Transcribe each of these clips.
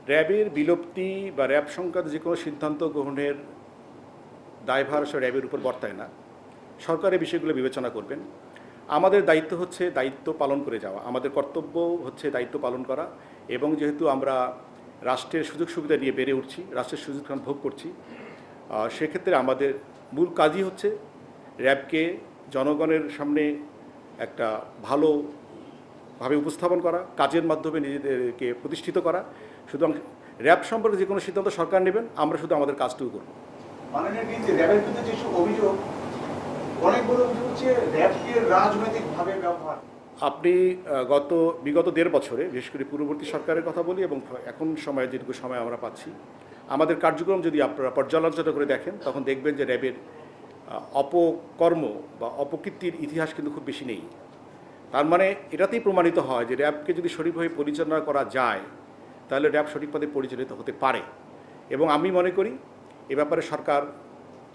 র্যাবের বিলুপ্তি বা র্যাব সংক্রান্ত যে কোনো সিদ্ধান্ত গ্রহণের দায়ভার সে র্যাবের উপর বর্তায় না। সরকার এই বিষয়গুলো বিবেচনা করবেন। আমাদের দায়িত্ব হচ্ছে দায়িত্ব পালন করে যাওয়া, আমাদের কর্তব্য হচ্ছে দায়িত্ব পালন করা। এবং যেহেতু আমরা রাষ্ট্রের সুযোগ সুবিধা নিয়ে বেড়ে উঠছি, রাষ্ট্রের সুযোগ ভোগ করছি, সেক্ষেত্রে আমাদের মূল কাজই হচ্ছে র্যাবকে জনগণের সামনে একটা ভালোভাবে উপস্থাপন করা, কাজের মাধ্যমে নিজেদেরকে প্রতিষ্ঠিত করা। সুতরাং র্যাব সম্পর্কে যে কোনো সিদ্ধান্ত সরকার নেবেন, আমরা শুধু আমাদের কাজটুকু করব। মাননীয় ডিজি, র্যাবের বিরুদ্ধে যেসব অভিযোগ, অনেকগুলো অভিযোগ হচ্ছে র্যাবকে রাজনৈতিকভাবে ব্যবহার। আপনি বিগত 1.5 বছরে, বিশেষ করে পূর্ববর্তী সরকারের কথা বলি এবং এখন সময়ে যেটুকু সময় আমরা পাচ্ছি, আমাদের কার্যক্রম যদি আপনারা পর্যালোচনা করে দেখেন, তখন দেখবেন যে র্যাবের অপকর্ম বা অপকীর্তির ইতিহাস কিন্তু খুব বেশি নেই। তার মানে এটাতেই প্রমাণিত হয় যে র্যাবকে যদি সঠিকভাবে পরিচালনা করা যায়, তাহলে র্যাব সঠিকভাবে পরিচালিত হতে পারে। এবং আমি মনে করি এ ব্যাপারে সরকার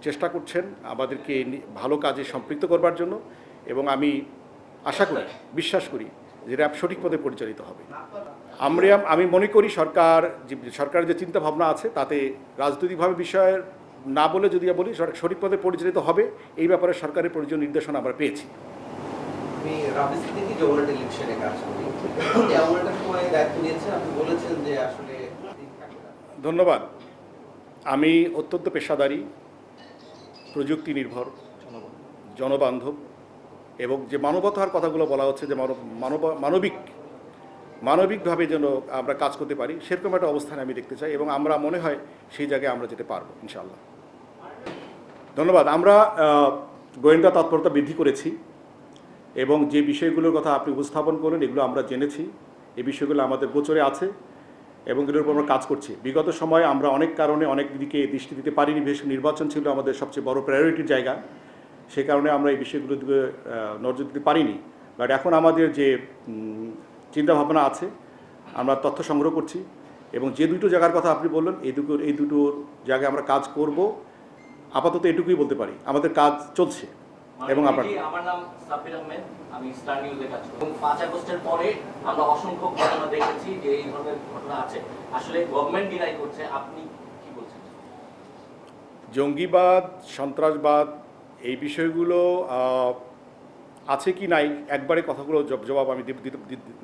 চেষ্টা করছেন আমাদেরকে ভালো কাজে সম্পৃক্ত করবার জন্য, এবং আমি আশা করি, বিশ্বাস করি যে র্যাব সঠিক পথে পরিচালিত হবে। আমি মনে করি সরকারের যে চিন্তা ভাবনা আছে, তাতে রাজনৈতিকভাবে বিষয়ের না বলে যদি বলি সঠিক পথে পরিচালিত হবে, এই ব্যাপারে সরকারের প্রয়োজনীয় নির্দেশনা আমরা পেয়েছি। আমি রাবিস থেকে জগন্নাথ ইলেকশনে কাজ করি। এমন একটা সময় দায়িত্ব নিয়েছেন, আপনি বলেছেন যে আসলে। ধন্যবাদ। আমি অত্যন্ত পেশাদারী, প্রযুক্তি নির্ভর, জনবান্ধব এবং যে মানবতার কথাগুলো বলা হচ্ছে যে মানবিকভাবে যেন আমরা কাজ করতে পারি, সেরকম একটা অবস্থানে আমি দেখতে চাই এবং আমরা মনে হয় সেই জায়গায় আমরা যেতে পারবো ইনশাআল্লাহ। ধন্যবাদ। আমরা গোয়েন্দা তৎপরতা বৃদ্ধি করেছি এবং যে বিষয়গুলোর কথা আপনি উপস্থাপন করলেন এগুলো আমরা জেনেছি। এই বিষয়গুলো আমাদের গোচরে আছে এবং এগুলোর উপর আমরা কাজ করছি। বিগত সময়ে আমরা অনেক কারণে অনেক দিকে দৃষ্টি দিতে পারিনি, বিশেষ নির্বাচন ছিল আমাদের সবচেয়ে বড় প্রায়োরিটির জায়গা, সে কারণে আমরা এই বিষয়গুলোর দিকে নজর দিতে পারিনি। বাট এখন আমাদের যে চিন্তাভাবনা আছে, আমরা তথ্য সংগ্রহ করছি এবং যে দুটো জায়গার কথা আপনি বললেন, এই দুটোর জায়গায় আমরা কাজ করব। আপাতত এটুকুই বলতে পারি, আমাদের কাজ চলছে। এবং আমার নাম সাব্বির আহমেদ, আমি স্টার নিউজে কাজ করি। 5 আগস্টের পরে আমরা অসংখ্য ঘটনা দেখেছি যে এই ধরনের ঘটনা আছে, আসলে গভর্নমেন্ট ডিনাই করছে, আপনি কি বলছেন? জঙ্গিবাদ, সন্ত্রাসবাদ, এই বিষয়গুলো আছে কি নাই একবারে কথাগুলো জবাব আমি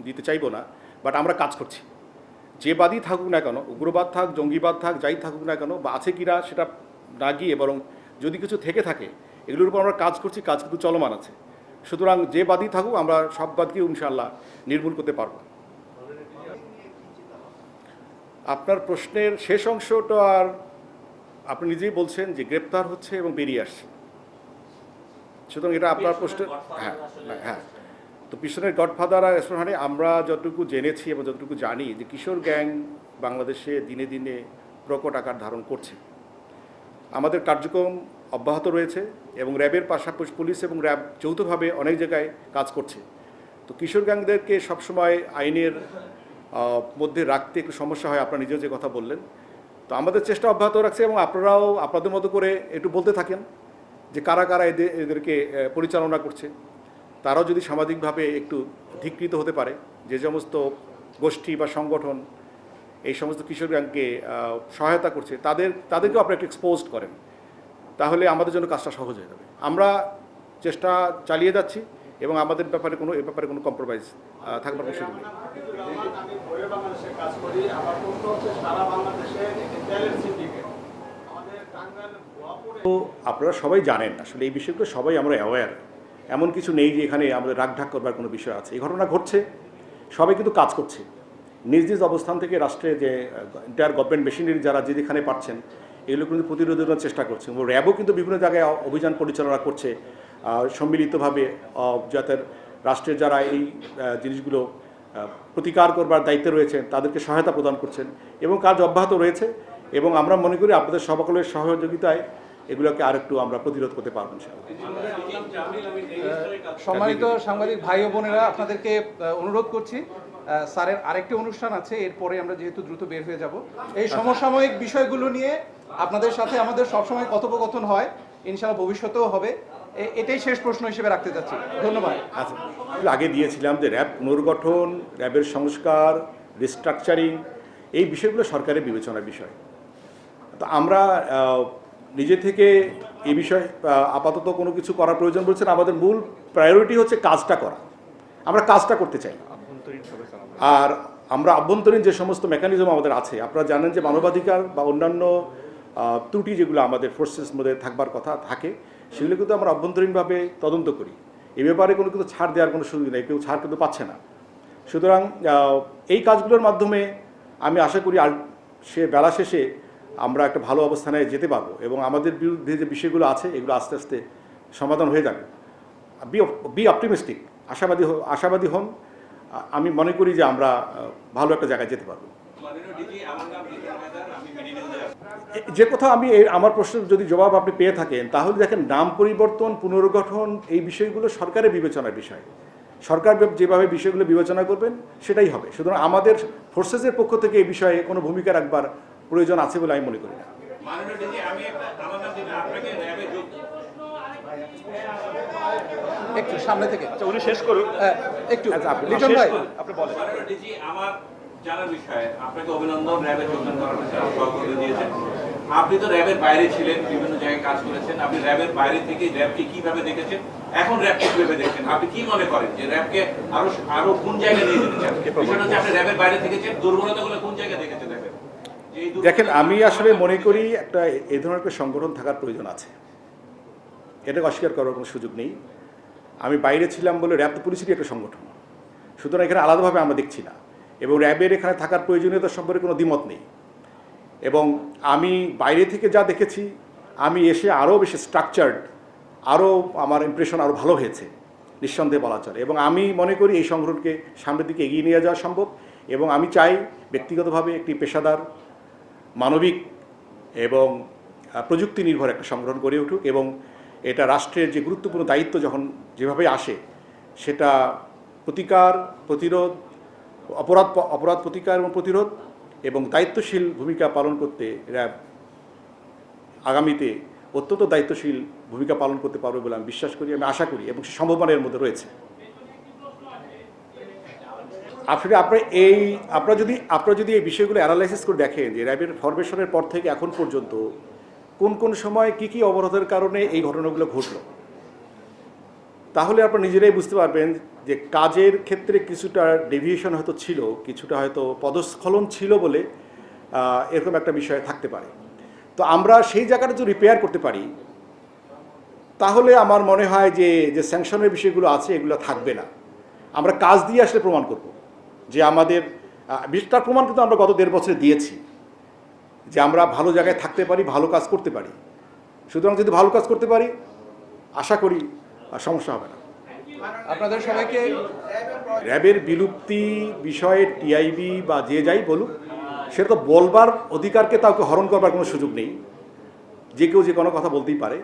দিতে চাইবো না, বাট আমরা কাজ করছি। যে বাদই থাকুক না কেন, উগ্রবাদ থাক, জঙ্গিবাদ থাক, যাই থাকুক না কেন, বা আছে কিনা সেটা না গিয়ে বরং যদি কিছু থেকে থাকে এগুলোর উপর আমরা কাজ করছি, কাজ কিন্তু চলমান আছে। সুতরাং যে বাদই থাকুক আমরা সব বাদকে ইনশাআল্লাহ নির্মূল করতে পারব। আপনার প্রশ্নের শেষ অংশটা আর আপনি নিজেই বলছেন যে গ্রেপ্তার হচ্ছে এবং বেরিয়ে আসছে, সুতরাং এটা আপনার প্রশ্নের হ্যাঁ। তো পিছনের গডফাদার আর এসফাহানি, আমরা যতটুকু জেনেছি এবং যতটুকু জানি যে কিশোর গ্যাং বাংলাদেশে দিনে দিনে প্রকট আকার ধারণ করছে। আমাদের কার্যক্রম অব্যাহত রয়েছে এবং র্যাবের পাশাপাশি পুলিশ এবং র্যাব যৌথভাবে অনেক জায়গায় কাজ করছে। তো কিশোর গ্যাংদেরকে সবসময় আইনের মধ্যে রাখতে একটু সমস্যা হয়, আপনারা নিজেও যে কথা বললেন। তো আমাদের চেষ্টা অব্যাহত রাখছে এবং আপনারাও আপনাদের মতো করে একটু বলতে থাকেন যে কারা কারা এদেরকে পরিচালনা করছে। তারাও যদি সামাজিকভাবে একটু ধিকৃত হতে পারে, যে সমস্ত গোষ্ঠী বা সংগঠন এই সমস্ত কিশোর গ্যাংকে সহায়তা করছে, তাদেরকেও আপনি একটু এক্সপোজড করেন, তাহলে আমাদের জন্য কাজটা সহজ হয়ে যাবে। আমরা চেষ্টা চালিয়ে যাচ্ছি এবং আমাদের এ ব্যাপারে কোনো কম্প্রোমাইজ থাকবার কোনো সুযোগ নেই। তো আপনারা সবাই জানেন, আসলে এই বিষয়গুলো সবাই আমরা অ্যাওয়্যার, এমন কিছু নেই যে এখানে আমাদের রাগঢাক করবার কোনো বিষয় আছে। এই ঘটনা ঘটছে, সবাই কিন্তু কাজ করছে নিজ নিজ অবস্থান থেকে। রাষ্ট্রে যে এন্টায়ার গভর্নমেন্ট মেশিনারি যারা যেখানে পারছেন এগুলো কিন্তু প্রতিরোধের চেষ্টা করছে। র্যাবও কিন্তু বিভিন্ন জায়গায় অভিযান পরিচালনা করছে সম্মিলিতভাবে, যাতে রাষ্ট্রের যারা এই জিনিসগুলো প্রতিকার করবার দায়িত্বে রয়েছেন তাদেরকে সহায়তা প্রদান করছেন এবং কাজ অব্যাহত রয়েছে। এবং আমরা মনে করি আপনাদের সকলের সহযোগিতায় এগুলোকে আরেকটু আমরা প্রতিরোধ করতে পারবো। সম্মানিত সাংবাদিক ভাই ও বোনেরা, আপনাদেরকে অনুরোধ করছি, স্যারের আরেকটি অনুষ্ঠান আছে, এরপরে আমরা যেহেতু দ্রুত বের হয়ে যাব। এই সমসাময়িক বিষয়গুলো নিয়ে আপনাদের সাথে আমাদের সবসময় কথোপকথন হয়, ইনশাআল্লাহ ভবিষ্যতেও হবে। এটাই শেষ প্রশ্ন হিসেবে রাখতে চাচ্ছি। ধন্যবাদ। আচ্ছা, আগে দিয়েছিলাম যে র্যাব পুনর্গঠন, র্যাবের সংস্কার, রিস্ট্রাকচারিং, এই বিষয়গুলো সরকারের বিবেচনার বিষয়। তো আমরা নিজে থেকে এই বিষয়ে আপাতত কোনো কিছু করার প্রয়োজন বলছেন। আমাদের মূল প্রায়োরিটি হচ্ছে কাজটা করা, আমরা কাজটা করতে চাই। আর আমরা আভ্যন্তরীণ যে সমস্ত মেকানিজম আমাদের আছে, আপনারা জানেন যে মানবাধিকার বা অন্যান্য ত্রুটি যেগুলো আমাদের ফোর্সেস মধ্যে থাকবার কথা থাকে, সেগুলো কিন্তু আমরা অভ্যন্তরীণভাবে তদন্ত করি। এ ব্যাপারে কোনো কিছু ছাড় দেওয়ার কোনো সুযোগ নেই, কেউ ছাড় কিন্তু পাচ্ছে না। সুতরাং এই কাজগুলোর মাধ্যমে আমি আশা করি সে বেলা শেষে আমরা একটা ভালো অবস্থানে যেতে পারবো এবং আমাদের বিরুদ্ধে যে বিষয়গুলো আছে এগুলো আস্তে আস্তে সমাধান হয়ে যাবে। বি অপটিমিস্টিক, আশাবাদী হন। আমি মনে করি যে আমরা ভালো একটা জায়গায় যেতে পারবো। যে কথা আমি আমার প্রশ্নের যদি জবাব আপনি পেয়ে থাকেন, তাহলে দেখেন নাম পরিবর্তন, পুনর্গঠন এই বিষয়গুলো সরকারের বিবেচনার বিষয়। সরকার যেভাবে বিষয়গুলো বিবেচনা করবেন সেটাই হবে। সুতরাং আমাদের ফোর্সেসের পক্ষ থেকে এই বিষয়ে কোনো ভূমিকা রাখবার প্রয়োজন আছে বলে আমি মনে করি না। একটু সামনে থেকে উনি শেষ করুন। একটু আচ্ছা, আপনি লিটন ভাই, আপনি বলেন। আমার জানার বিষয়, আপনাকে অভিনন্দন র্যাবে যোগদান করার সহযোগিতা দিয়েছেন। আপনি তো র্যাবের বাইরে ছিলেন, বিভিন্ন জায়গায় কাজ করেছেন। আপনি র্যাবের বাইরে থেকে র্যাবকে কিভাবে দেখেছেন, এখন র্যাবকে কিভাবে দেখছেন? আপনি কি মনে করেন যে র্যাবকে আরো কোন জায়গায় নিয়ে যেতে চান? বিষয়টা হচ্ছে আপনি র্যাবের বাইরে থেকেছেন, দুর্বলতাগুলো কোন জায়গায় দেখেছেন র্যাবের? দেখেন, আমি আসলে মনে করি একটা এই ধরনের একটা সংগঠন থাকার প্রয়োজন আছে, এটাকে অস্বীকার করার কোনো সুযোগ নেই। আমি বাইরে ছিলাম বলে র্যাব তো পুলিশেরই একটা সংগঠন, সুতরাং এখানে আলাদাভাবে আমরা দেখছি না এবং র্যাবের এখানে থাকার প্রয়োজনীয়তা সম্পর্কে কোনো দ্বিমত নেই। এবং আমি বাইরে থেকে যা দেখেছি, আমি এসে আরও বেশি স্ট্রাকচার্ড, আরও আমার ইমপ্রেশন আরও ভালো হয়েছে নিঃসন্দেহে বলা চলে। এবং আমি মনে করি এই সংগঠনকে সামনের দিকে এগিয়ে নিয়ে যাওয়া সম্ভব এবং আমি চাই ব্যক্তিগতভাবে একটি পেশাদার, মানবিক এবং প্রযুক্তি নির্ভর একটা সংগঠন গড়ে উঠুক এবং এটা রাষ্ট্রের যে গুরুত্বপূর্ণ দায়িত্ব যখন যেভাবে আসে, সেটা প্রতিকার, প্রতিরোধ, অপরাধ প্রতিকার এবং প্রতিরোধ এবং দায়িত্বশীল ভূমিকা পালন করতে র্যাব আগামীতে অত্যন্ত দায়িত্বশীল ভূমিকা পালন করতে পারবে বলে আমি বিশ্বাস করি, আমি আশা করি এবং সে সম্ভাবনা এর মধ্যে রয়েছে। আসলে আপনারা যদি এই বিষয়গুলো অ্যানালাইসিস করে দেখেন যে র্যাবের ফরমেশনের পর থেকে এখন পর্যন্ত কোন কোন সময় কী অবরোধের কারণে এই ঘটনাগুলো ঘটল, তাহলে আপনারা নিজেরাই বুঝতে পারবেন যে কাজের ক্ষেত্রে কিছুটা ডেভিয়েশন হয়তো ছিল, কিছুটা হয়তো পদস্খলন ছিল বলে এরকম একটা বিষয় থাকতে পারে। তো আমরা সেই জায়গাটা যদি রিপেয়ার করতে পারি, তাহলে আমার মনে হয় যে স্যাংশনের বিষয়গুলো আছে এগুলো থাকবে না। আমরা কাজ দিয়ে আসলে প্রমাণ করব যে আমাদের তার প্রমাণ কিন্তু আমরা গত 1.5 বছরে দিয়েছি যে আমরা ভালো জায়গায় থাকতে পারি, ভালো কাজ করতে পারি। সুতরাং যদি ভালো কাজ করতে পারি, আশা করি সমস্যা হবে না। আপনাদের সবাইকে র্যাবের বিলুপ্তি বিষয়ে টিআইবি বা যে যাই বলুক, সেটা তো বলবার অধিকারকে কাউকে হরণ করবার কোনো সুযোগ নেই। যে কেউ যে কোনো কথা বলতেই পারে।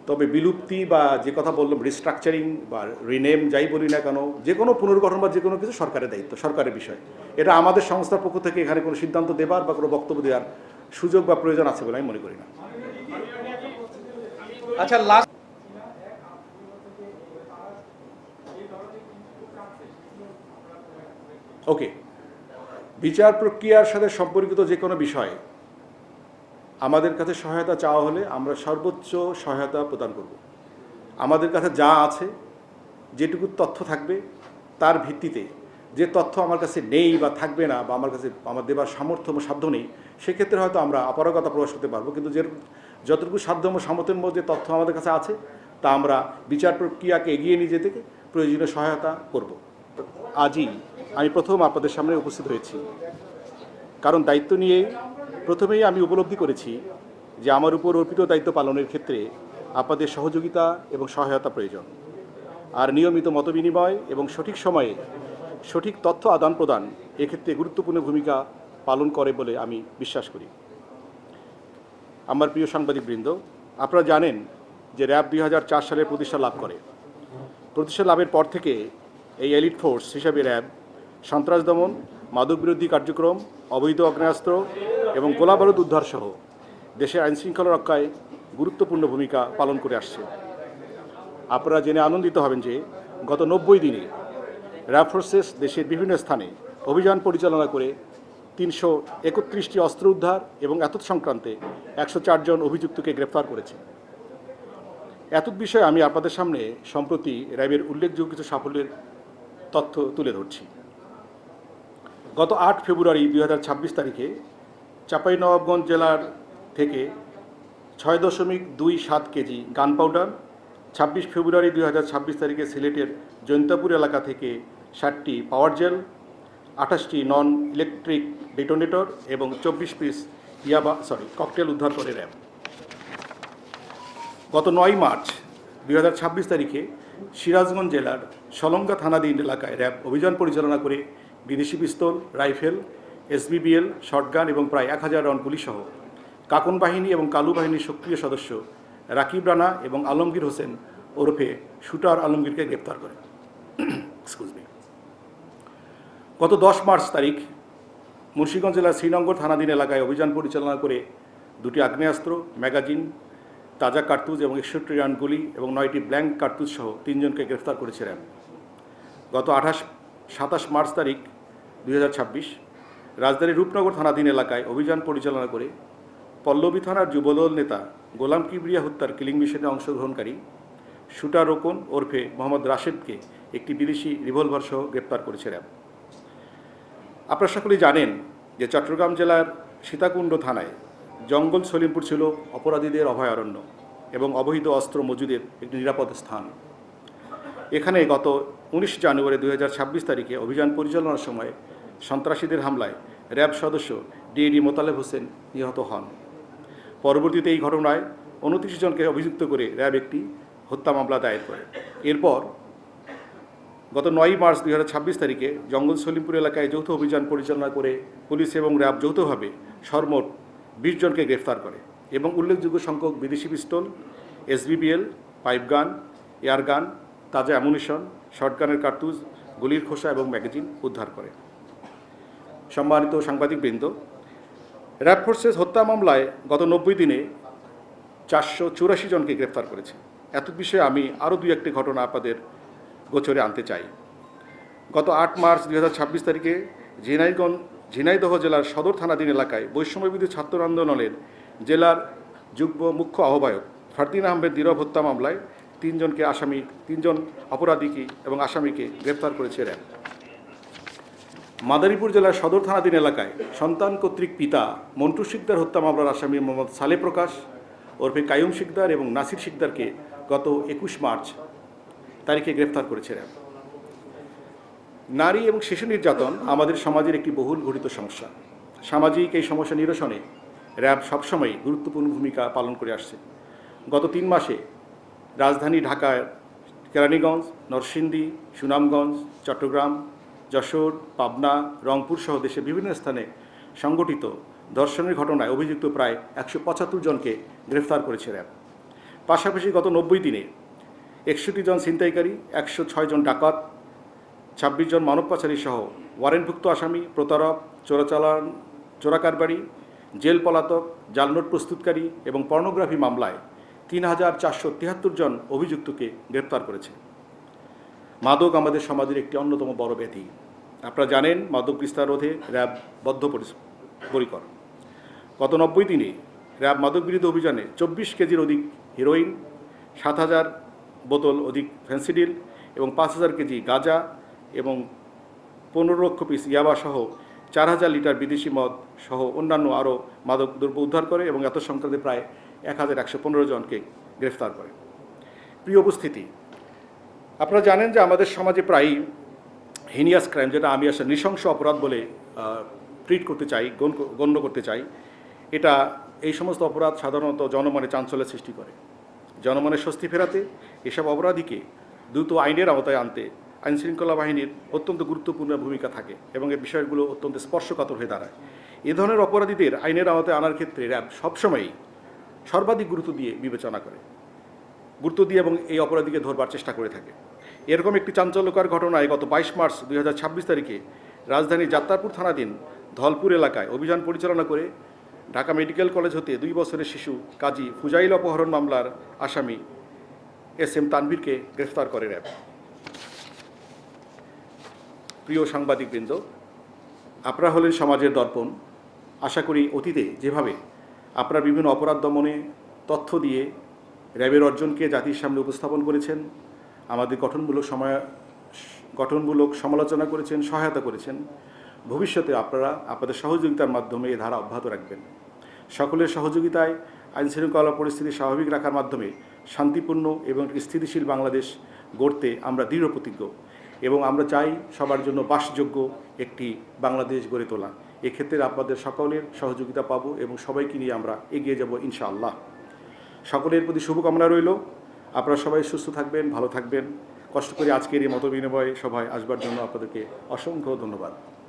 তবে বিলুপ্তি বা যে কথা বললাম, রিস্ট্রাকচারিং বা রিনেম যাই বলি না কেন, যে কোনো পুনর্গঠন বা যে কোনো কিছু সরকারের দায়িত্ব, সরকারের বিষয়। এটা আমাদের সংস্থার পক্ষ থেকে এখানে কোনো সিদ্ধান্ত দেবার বা কোনো বক্তব্য দেওয়ার সুযোগ বা প্রয়োজন আছে বলে আমি মনে করি না। আচ্ছা, লাস্ট ওকে, বিচার প্রক্রিয়ার সাথে সম্পর্কিত যে কোনো বিষয়ে আমাদের কাছে সহায়তা চাওয়া হলে আমরা সর্বোচ্চ সহায়তা প্রদান করব। আমাদের কাছে যা আছে, যেটুকু তথ্য থাকবে তার ভিত্তিতে, যে তথ্য আমার কাছে নেই বা থাকবে না বা আমার দেবার সামর্থ্য বা সাধ্য নেই, সেক্ষেত্রে হয়তো আমরা অপারগতা প্রকাশ করতে পারবো। কিন্তু যতটুকু সাধ্য এবং সামর্থ্যের মধ্যে তথ্য আমাদের কাছে আছে, তা আমরা বিচার প্রক্রিয়াকে এগিয়ে নিয়ে যেতে প্রয়োজনীয় সহায়তা করব। আজই আমি প্রথম আপনাদের সামনে উপস্থিত হয়েছি, কারণ দায়িত্ব নিয়ে প্রথমেই আমি উপলব্ধি করেছি যে আমার উপর অর্পিত দায়িত্ব পালনের ক্ষেত্রে আপনাদের সহযোগিতা এবং সহায়তা প্রয়োজন। আর নিয়মিত মতবিনিময় এবং সঠিক সময়ে সঠিক তথ্য আদান প্রদান এক্ষেত্রে গুরুত্বপূর্ণ ভূমিকা পালন করে বলে আমি বিশ্বাস করি। আমার প্রিয় সাংবাদিকবৃন্দ, আপনারা জানেন যে র্যাব 2004 সালে প্রতিষ্ঠা লাভ করে। প্রতিষ্ঠা লাভের পর থেকে এই এলিট ফোর্স হিসাবে র্যাব সন্ত্রাস দমন, মাদক বিরোধী কার্যক্রম, অবৈধ আগ্নেয়াস্ত্র এবং গোলাবারুদ উদ্ধার সহ দেশের আইনশৃঙ্খলা রক্ষায় গুরুত্বপূর্ণ ভূমিকা পালন করে আসছে। আপনারা জেনে আনন্দিত হবেন যে গত 90 দিনে র্যাব ফোর্সেস দেশের বিভিন্ন স্থানে অভিযান পরিচালনা করে 331টি অস্ত্র উদ্ধার এবং এতদ সংক্রান্তে 104 জন অভিযুক্তকে গ্রেফতার করেছে। এতদ বিষয়ে আমি আপনাদের সামনে সম্প্রতি র্যাবের উল্লেখযোগ্য কিছু সাফল্যের তথ্য তুলে ধরছি। গত 8 ফেব্রুয়ারি 2026 তারিখে চাঁপাইনবাবগঞ্জ জেলার থেকে 6.27 কেজি গান পাউডার, 26 ফেব্রুয়ারি 2026 তারিখে সিলেটের জৈন্তাপুর এলাকা থেকে 60টি পাওয়ার জেল, 28টি নন ইলেকট্রিক ডেটোনেটর এবং 24 পিস ককটেল উদ্ধার করে র্যাব। গত 9 মার্চ 2026 তারিখে সিরাজগঞ্জ জেলার সলঙ্গা থানাধীন এলাকায় র্যাব অভিযান পরিচালনা করে বিদেশি পিস্তল, রাইফেল, SBBL, শটগান এবং প্রায় 1000 রাউন্ড গুলিসহ কাকন বাহিনী এবং কালু বাহিনীর সক্রিয় সদস্য রাকিব রানা এবং আলমগীর হোসেন ওরফে শুটার আলমগীরকে গ্রেপ্তার করে। গত 10 মার্চ তারিখ মুন্সিগঞ্জ জেলার শ্রীনগর থানাধীন এলাকায় অভিযান পরিচালনা করে 2টি আগ্নেয়াস্ত্র, ম্যাগাজিন, তাজা কার্তুজ এবং 61 রাউন্ড গুলি এবং 9টি ব্ল্যাঙ্ক কার্তুজ সহ 3 জনকে গ্রেফতার করেছে র্যাব। গত 27 মার্চ তারিখ 2026 রাজধানীর রূপনগর থানাধীন এলাকায় অভিযান পরিচালনা করে পল্লবী থানার যুবদল নেতা গোলাম কিবরিয়া হত্যার কিলিং মিশনে অংশগ্রহণকারী শুটার রোকন ওরফে মোহাম্মদ রাশেদকে একটি বিদেশি রিভলভার সহ গ্রেপ্তার করেছে র্যাব। আপনারা সকলেই জানেন যে চট্টগ্রাম জেলার সীতাকুণ্ড থানায় জঙ্গল সলিমপুর ছিল অপরাধীদের অভয়ারণ্য এবং অবৈধ অস্ত্র মজুদের একটি নিরাপদ স্থান। এখানে গত 19 জানুয়ারি 2026 তারিখে অভিযান পরিচালনার সময় সন্ত্রাসীদের হামলায় র্যাব সদস্য ডিএডি মোতালেব হোসেন নিহত হন। পরবর্তীতে এই ঘটনায় 29 জনকে অভিযুক্ত করে র্যাব একটি হত্যা মামলা দায়ের করে। এরপর গত 9 মার্চ 2026 তারিখে জঙ্গল সলিমপুর এলাকায় যৌথ অভিযান পরিচালনা করে পুলিশ এবং র্যাব যৌথভাবে সর্বমোট 20 জনকে গ্রেফতার করে এবং উল্লেখযোগ্য সংখ্যক বিদেশি পিস্তল, SBBL, পাইপগান, এয়ারগান, তাজা অ্যামুনিশন, শটগানের কার্তুজ, গুলির খোসা এবং ম্যাগাজিন উদ্ধার করে। সম্মানিত সাংবাদিকবৃন্দ, র্যাব ফোর্সেস হত্যা মামলায় গত 90 দিনে 484 জনকে গ্রেফতার করেছে। এত বিষয়ে আমি আরও 2-1টি ঘটনা আপনাদের গোচরে আনতে চাই। গত 8 মার্চ 2026 তারিখে ঝিনাইদহ জেলার সদর থানাধীন এলাকায় বৈষম্যবিরোধী ছাত্র আন্দোলনের জেলার যুগ্ম মুখ্য আহ্বায়ক ফারদিন আহমেদ নীরব হত্যা মামলায় 3 জন অপরাধীকে এবং আসামিকে গ্রেফতার করেছে র্যাব। মাদারীপুর জেলার সদর থানাধীন এলাকায় সন্তান কর্তৃক পিতা মন্টু শিকদার হত্যা মামলার আসামি মোহাম্মদ সালে প্রকাশ ওরফে কায়ুম শিকদার এবং নাসির শিকদারকে গত 21 মার্চ তারিখে গ্রেফতার করেছে র্যাব। নারী এবং শিশু নির্যাতন আমাদের সমাজের একটি বহুল ঘটিত সমস্যা। সামাজিক এই সমস্যা নিরসনে র্যাব সবসময় গুরুত্বপূর্ণ ভূমিকা পালন করে আসছে। গত 3 মাসে রাজধানী ঢাকার কেরানীগঞ্জ, নরসিংদী, সুনামগঞ্জ, চট্টগ্রাম, যশোর, পাবনা, রংপুর সহ দেশের বিভিন্ন স্থানে সংগঠিত ধর্ষণের ঘটনায় অভিযুক্ত প্রায় 175 জনকে গ্রেফতার করেছে র্যাব। পাশাপাশি গত 90 দিনে 61 জন ছিনতাইকারী, 106 জন ডাকাত, 26 জন মানব পাচারী সহ ওয়ারেন্টভুক্ত আসামি, প্রতারক, চোরাকারবারি, জেল পলাতক, জাল নোট প্রস্তুতকারী এবং পর্নোগ্রাফি মামলায় 3473 জন অভিযুক্তকে গ্রেপ্তার করেছে। মাদক আমাদের সমাজের একটি অন্যতম বড় ব্যাধি। আপনারা জানেন মাদক বিস্তার রোধে র্যাব বদ্ধপরিকর। গত 90 দিনে র্যাব মাদক বিরোধী অভিযানে 24 কেজির অধিক হেরোইন, 7000 বোতল অধিক ফেন্সিডিল এবং 5000 কেজি গাঁজা এবং 15 লক্ষ পিস ইয়াবা সহ 4000 লিটার বিদেশি মদ সহ অন্যান্য আরও মাদক দ্রব্য উদ্ধার করে এবং এত সংখ্যাতে প্রায় 1115 জনকে গ্রেফতার করে। প্রিয় উপস্থিতি, আপনারা জানেন যে আমাদের সমাজে প্রায়ই হিনিয়াস ক্রাইম, যেটা আমি আসলে নৃশংস অপরাধ বলে গণ্য করতে চাই, এই সমস্ত অপরাধ সাধারণত জনমনে চাঞ্চল্যের সৃষ্টি করে। জনমনে স্বস্তি ফেরাতে এসব অপরাধীকে দ্রুত আইনের আওতায় আনতে আইনশৃঙ্খলা বাহিনীর অত্যন্ত গুরুত্বপূর্ণ ভূমিকা থাকে এবং এই বিষয়গুলো অত্যন্ত স্পর্শকাতর হয়ে দাঁড়ায়। এ ধরনের অপরাধীদের আইনের আওতায় আনার ক্ষেত্রে র্যাব সবসময়ই সর্বাধিক গুরুত্ব দিয়ে বিবেচনা করে, এবং এই অপরাধীকে ধরবার চেষ্টা করে থাকে। এরকম একটি চাঞ্চল্যকর ঘটনায় গত 22 মার্চ 2026 তারিখে রাজধানীর যাত্রাপুর থানাধীন ধলপুর এলাকায় অভিযান পরিচালনা করে ঢাকা মেডিকেল কলেজ হতে 2 বছরের শিশু কাজী ফুজাইল অপহরণ মামলার আসামি SM তানভীরকে গ্রেফতার করে র্যাব। প্রিয় সাংবাদিকবৃন্দ, আপনারা হলেন সমাজের দর্পণ। আশা করি অতীতে যেভাবে আপনারা বিভিন্ন অপরাধ দমনে তথ্য দিয়ে র্যাবের অর্জনকে জাতির সামনে উপস্থাপন করেছেন, আমাদের গঠনমূলক সমালোচনা করেছেন, সহায়তা করেছেন, ভবিষ্যতে আপনারা আপনাদের সহযোগিতার মাধ্যমে এই ধারা অব্যাহত রাখবেন। সকলের সহযোগিতায় আইনশৃঙ্খলা পরিস্থিতি স্বাভাবিক রাখার মাধ্যমে শান্তিপূর্ণ এবং স্থিতিশীল বাংলাদেশ গড়তে আমরা দৃঢ় প্রতিজ্ঞ এবং আমরা চাই সবার জন্য বাসযোগ্য একটি বাংলাদেশ গড়ে তোলা। এক্ষেত্রে আপনাদের সকলের সহযোগিতা পাবো এবং সবাইকে নিয়ে আমরা এগিয়ে যাব ইনশাআল্লাহ। সকলের প্রতি শুভকামনা রইল। আপনারা সবাই সুস্থ থাকবেন, ভালো থাকবেন। কষ্ট করে আজকের এই মতবিনিময় সভায় আসবার জন্য আপনাদেরকে অসংখ্য ধন্যবাদ।